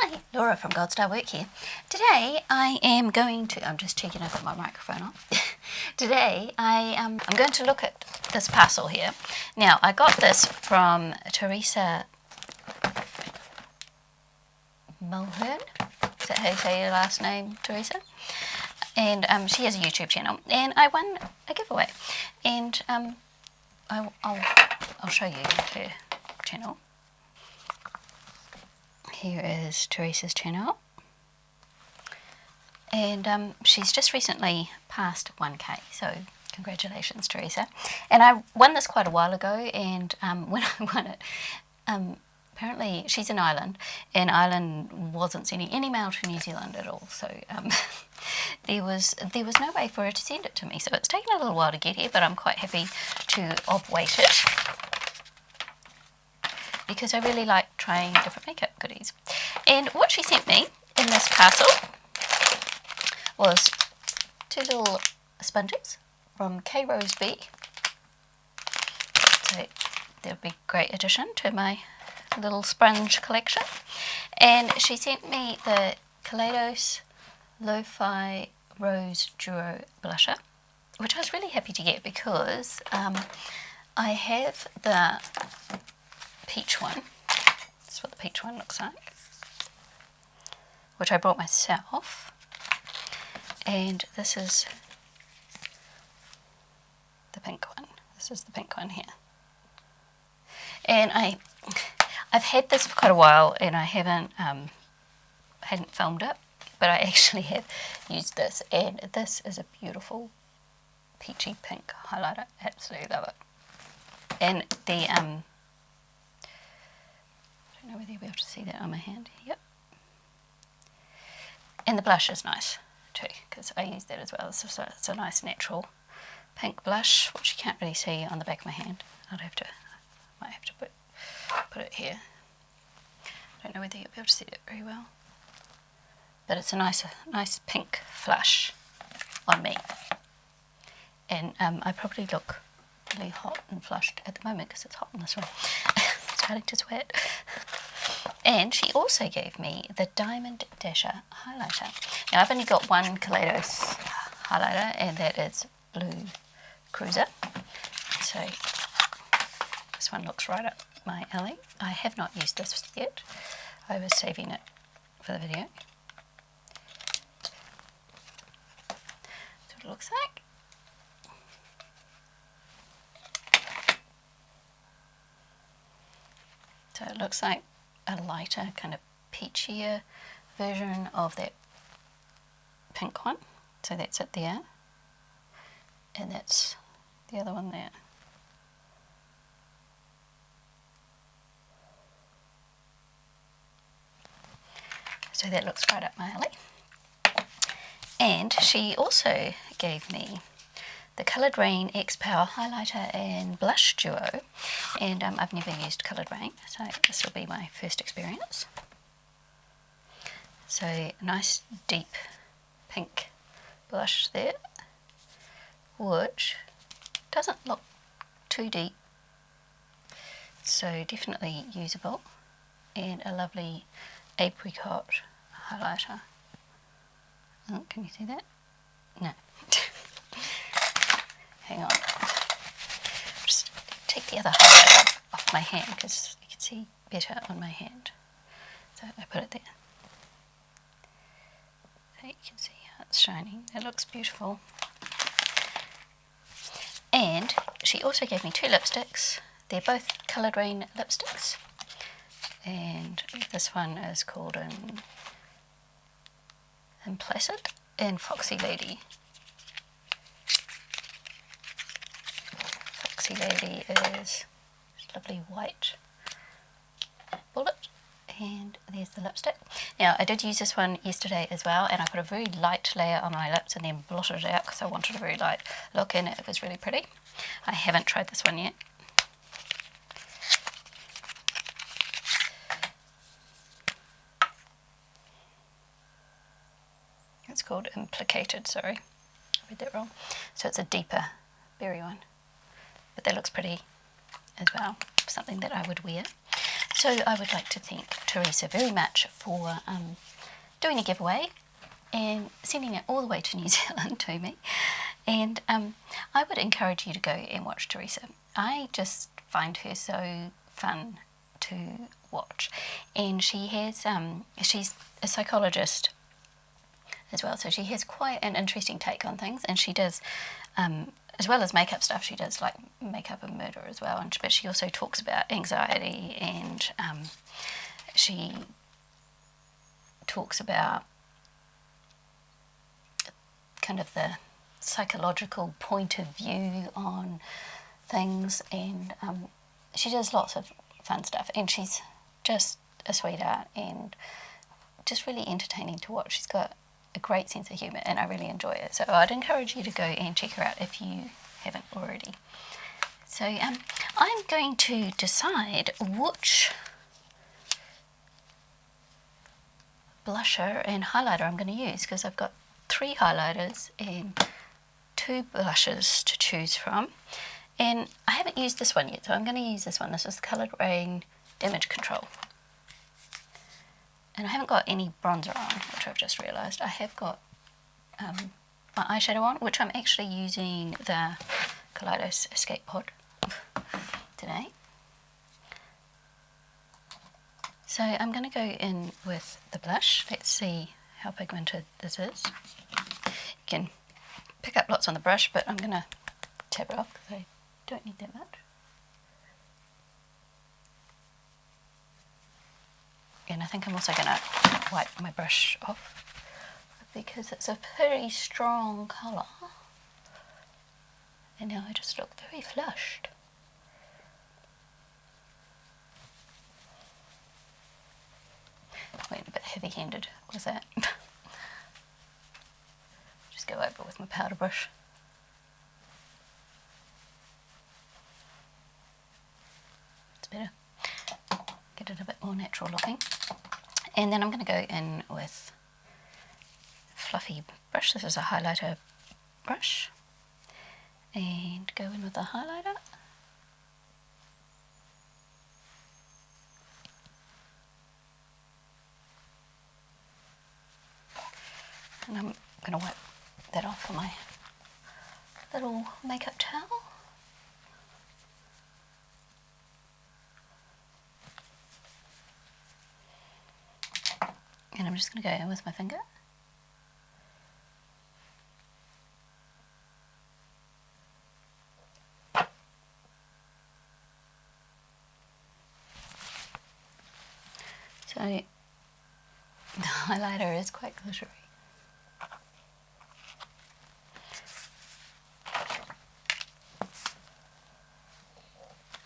Hi, Laura from Gold Star Work here. Today I am going to, I'm just checking I've got my microphone on. Today I'm going to look at this parcel here. Now I got this from Teresa Mulhern. Is that how you say your last name, Teresa? And she has a YouTube channel, and I won a giveaway. And I'll show you her channel. Here is Teresa's channel, and she's just recently passed 1K, so congratulations, Teresa. And I won this quite a while ago, and when I won it, apparently she's in Ireland, and Ireland wasn't sending any mail to New Zealand at all, so there was no way for her to send it to me. So it's taken a little while to get here, but I'm quite happy to await it, because I really like trying different makeup goodies. And what she sent me in this parcel was 2 little sponges from Kaleidos. So they'll be a great addition to my little sponge collection. And she sent me the Kaleidos Lo-Fi Rose Duo Blusher, which I was really happy to get because I have the peach one. That's what the peach one looks like, which I bought myself, and this is the pink one. This is the pink one here, and I've had this for quite a while, and I hadn't filmed it, but I actually have used this, and this is a beautiful peachy pink highlighter. Absolutely love it. And the I don't know whether you'll be able to see that on my hand. Yep. And the blush is nice too, because I use that as well. It's a nice natural pink blush, which you can't really see on the back of my hand. Might have to put it here. I don't know whether you'll be able to see it very well, but it's a nice pink flush on me. And I probably look really hot and flushed at the moment because it's hot in this room. Starting to sweat. And she also gave me the Diamond Dasher highlighter. Now I've only got one Kaleidos highlighter, and that is Blue Cruiser. So this one looks right up my alley. I have not used this yet. I was saving it for the video. That's what it looks like. So it looks like a lighter, kind of peachier version of that pink one. So that's it there. And that's the other one there. So that looks right up my alley. And she also gave me the Coloured Rain X Power Highlighter and Blush Duo, and I've never used Coloured Rain, so this will be my first experience. So nice deep pink blush there, which doesn't look too deep, so definitely usable, and a lovely apricot highlighter. Oh, can you see that? No. Hang on, just take the other highlighter off my hand because you can see better on my hand. So I put it there. So you can see how it's shining. It looks beautiful. And she also gave me 2 lipsticks. They're both Coloured Rain lipsticks. And this one is called Placid and Foxy Lady. Lady is lovely white bullet, and there's the lipstick. Now I did use this one yesterday as well, and I put a very light layer on my lips and then blotted it out because I wanted a very light look, and it was really pretty. I haven't tried this one yet. It's called Implicated, sorry, I read that wrong. So it's a deeper berry one. But that looks pretty as well, something that I would wear. So I would like to thank Teresa very much for doing a giveaway and sending it all the way to New Zealand to me. And I would encourage you to go and watch Teresa. I just find her so fun to watch. And she has, she's a psychologist as well, so she has quite an interesting take on things, and she does, as well as makeup stuff, she does like makeup and murder as well, but she also talks about anxiety, and she talks about kind of the psychological point of view on things, and she does lots of fun stuff, and she's just a sweetheart and just really entertaining to watch. She's got a great sense of humour, and I really enjoy it, so I'd encourage you to go and check her out if you haven't already. So I'm going to decide which blusher and highlighter I'm going to use, because I've got 3 highlighters and 2 blushes to choose from, and I haven't used this one yet, so I'm going to use this one. This is the Coloured Rain Damage Control. And I haven't got any bronzer on, which I've just realised. I have got my eyeshadow on, which I'm actually using the Kaleidos Escape Pod today. So I'm going to go in with the blush. Let's see how pigmented this is. You can pick up lots on the brush, but I'm going to tap it off because I don't need that much. And I think I'm also going to wipe my brush off because it's a pretty strong colour. And now I just look very flushed. Went a bit heavy-handed, was that? Just go over with my powder brush. It's better. Get it a bit more natural looking. And then I'm going to go in with a fluffy brush. This is a highlighter brush. And go in with the highlighter. And I'm going to wipe that off with my little makeup towel. And I'm just going to go in with my finger. So the highlighter is quite glittery.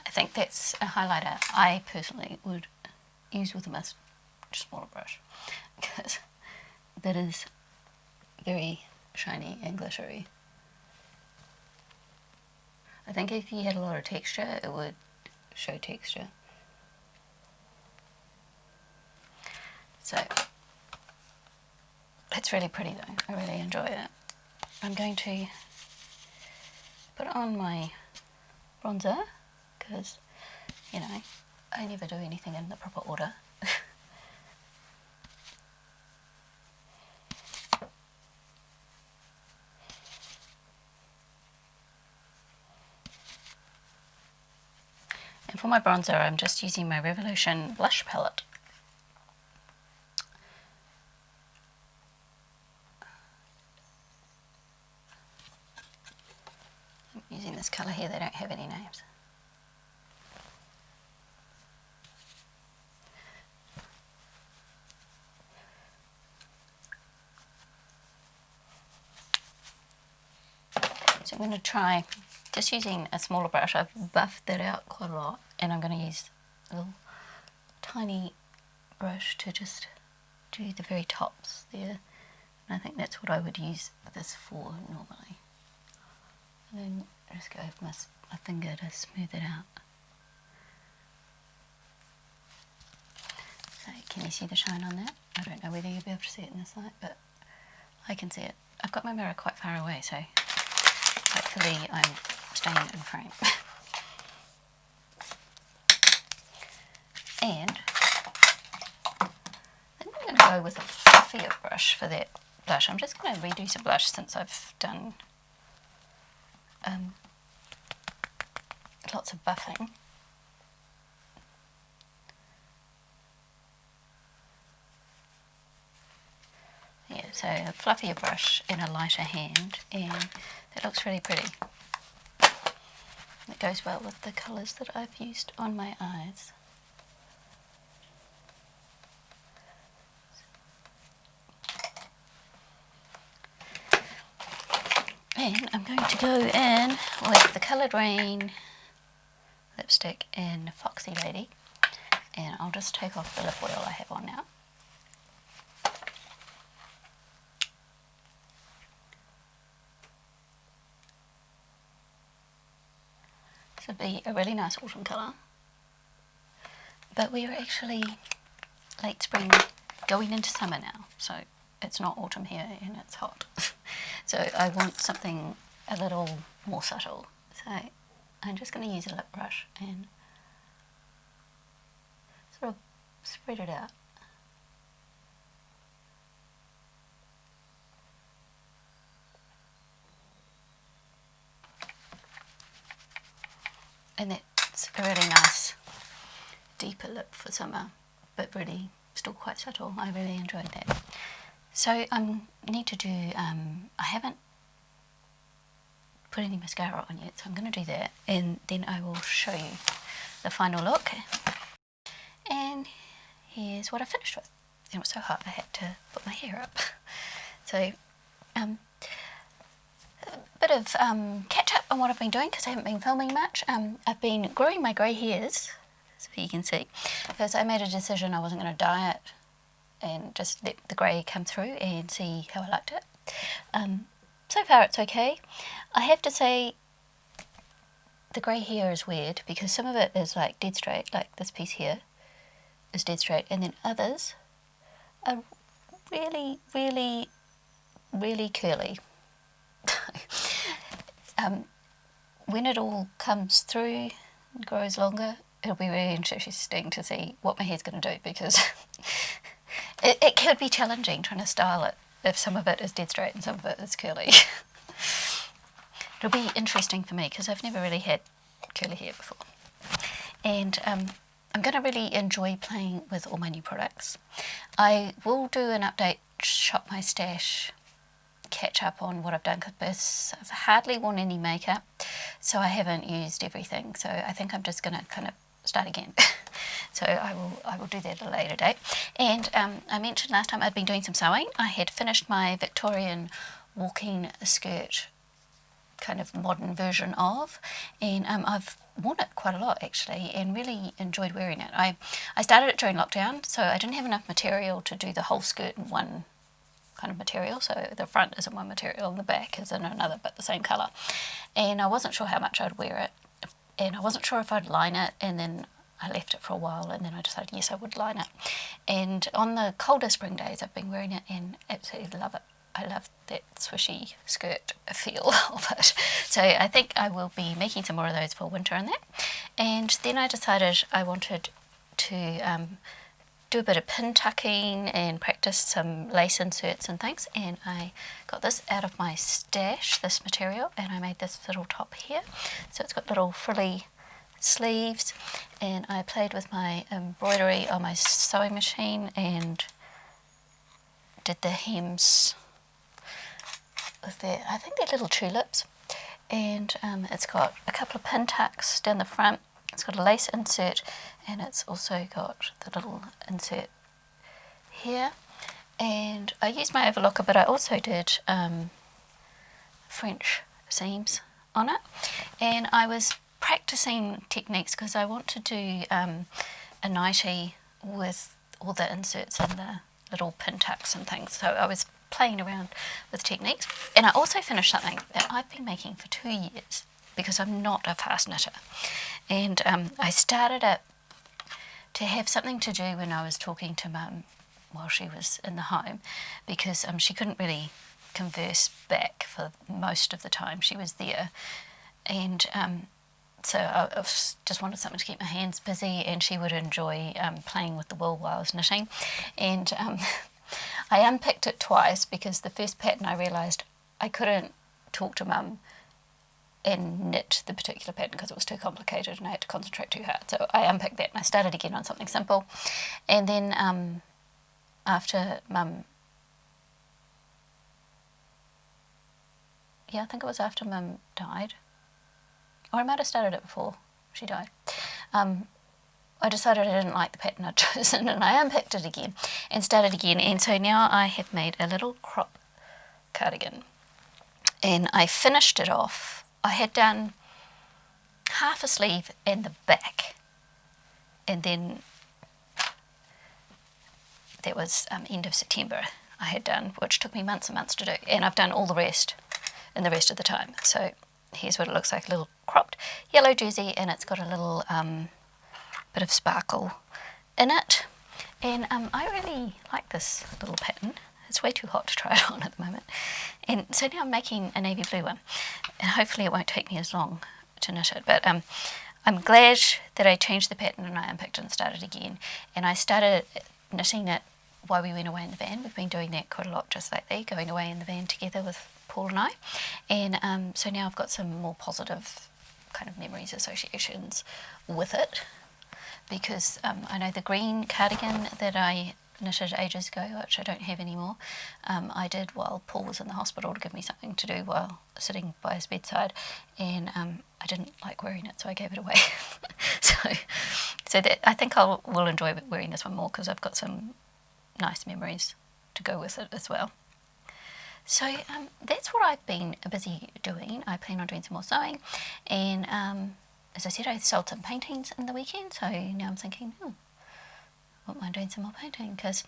I think that's a highlighter I personally would use with a much smaller brush, because that is very shiny and glittery. I think if you had a lot of texture, it would show texture. So it's really pretty though, I really enjoy it. I'm going to put on my bronzer, because, you know, I never do anything in the proper order. And for my bronzer, I'm just using my Revolution blush palette. I'm using this colour here, they don't have any names. So I'm going to try just using a smaller brush. I've buffed that out quite a lot, and I'm going to use a little tiny brush to just do the very tops there. And I think that's what I would use this for normally. And then just go with my finger to smooth it out. So can you see the shine on that? I don't know whether you'll be able to see it in this light, but I can see it. I've got my mirror quite far away, so hopefully I'm staying in frame. And I think I'm going to go with a fluffier brush for that blush. I'm just going to redo some blush since I've done lots of buffing. Yeah, so a fluffier brush and a lighter hand, and that looks really pretty. It goes well with the colours that I've used on my eyes. And I'm going to go in with the Coloured Rain lipstick in Foxy Lady, and I'll just take off the lip oil I have on now. This would be a really nice autumn colour, but we are actually late spring going into summer now, so it's not autumn here and it's hot. So I want something a little more subtle, so I'm just going to use a lip brush and sort of spread it out. And that's a really nice deeper lip for summer, but really still quite subtle. I really enjoyed that. So I need to do, I haven't put any mascara on yet, so I'm going to do that, and then I will show you the final look. And here's what I finished with. It was so hot I had to put my hair up. So a bit of catch up on what I've been doing, because I haven't been filming much. I've been growing my grey hairs, so you can see, because I made a decision I wasn't going to dye it and just let the grey come through and see how I liked it. So far it's okay. I have to say the grey hair is weird, because some of it is like dead straight, like this piece here is dead straight, and then others are really, really, really curly. When it all comes through and grows longer, it'll be really interesting to see what my hair's going to do, because it could be challenging trying to style it if some of it is dead straight and some of it is curly. It'll be interesting for me, because I've never really had curly hair before. And I'm going to really enjoy playing with all my new products. I will do an update, shop my stash, catch up on what I've done, because I've hardly worn any makeup, so I haven't used everything. So I think I'm just going to kind of start again. So I will do that at a later date. And I mentioned last time I'd been doing some sewing. I had finished my Victorian walking skirt, kind of modern version of, and I've worn it quite a lot actually, and really enjoyed wearing it. I started it during lockdown, so I didn't have enough material to do the whole skirt in one kind of material, so the front is in one material and the back is in another, but the same colour. And I wasn't sure how much I'd wear it, and I wasn't sure if I'd line it, and then I left it for a while, and then I decided yes, I would line it. And on the colder spring days I've been wearing it and absolutely love it. I love that swishy skirt feel of it. So I think I will be making some more of those for winter and that. And then I decided I wanted to do a bit of pin tucking and practice some lace inserts and things. And I got this out of my stash, this material, and I made this little top here. So it's got little frilly sleeves, and I played with my embroidery on my sewing machine and did the hems with their, I think they're little tulips, and it's got a couple of pin tucks down the front. It's got a lace insert, and it's also got the little insert here. And I used my overlocker, but I also did French seams on it, and I was practicing techniques because I want to do a nightie with all the inserts and the little pin tucks and things. So I was playing around with techniques, and I also finished something that I've been making for 2 years because I'm not a fast knitter, and I started it to have something to do when I was talking to Mum while she was in the home, because she couldn't really converse back for most of the time she was there, and so I just wanted something to keep my hands busy, and she would enjoy playing with the wool while I was knitting. And I unpicked it twice because the first pattern I realised I couldn't talk to Mum and knit the particular pattern because it was too complicated and I had to concentrate too hard. So I unpicked that and I started again on something simple. And then after Mum, I think it was after Mum died, or I might have started it before she died, I decided I didn't like the pattern I'd chosen, and I unpicked it again and started again. And so now I have made a little crop cardigan, and I finished it off. I had done half a sleeve and the back, and then that was end of September I had done, which took me months and months to do, and I've done all the rest in the rest of the time. So here's what it looks like, a little cropped yellow jersey, and it's got a little bit of sparkle in it. And I really like this little pattern. It's way too hot to try it on at the moment. And so now I'm making a navy blue one, and hopefully it won't take me as long to knit it. But I'm glad that I changed the pattern and I unpicked it and started again. And I started knitting it while we went away in the van. We've been doing that quite a lot just lately, going away in the van together with Paul and I. And so now I've got some more positive kind of memories, associations with it, because I know the green cardigan that I knitted ages ago, which I don't have anymore, I did while Paul was in the hospital to give me something to do while sitting by his bedside, and I didn't like wearing it, so I gave it away. so that I think I will enjoy wearing this one more because I've got some nice memories to go with it as well. So that's what I've been busy doing. I plan on doing some more sewing, and as I said, I sold some paintings in the weekend, so now I'm thinking, I won't mind doing some more painting, because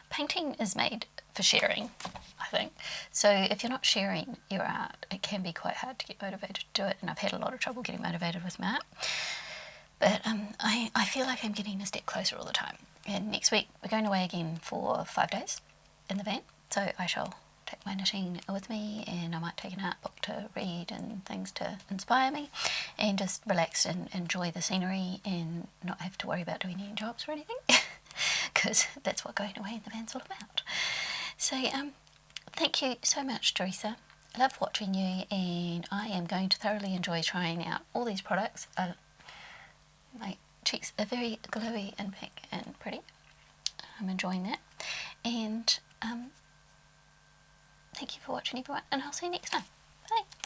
painting is made for sharing, I think. So if you're not sharing your art, it can be quite hard to get motivated to do it, and I've had a lot of trouble getting motivated with my art. But I feel like I'm getting a step closer all the time. And next week we're going away again for 5 days in the van, so I shall take my knitting with me, and I might take an art book to read and things to inspire me, and just relax and enjoy the scenery and not have to worry about doing any jobs or anything, because that's what going away in the van's all about. So thank you so much, Teresa. I love watching you, and I am going to thoroughly enjoy trying out all these products. My cheeks are very glowy and pink and pretty. I'm enjoying that, and thank you for watching, everyone, and I'll see you next time. Bye.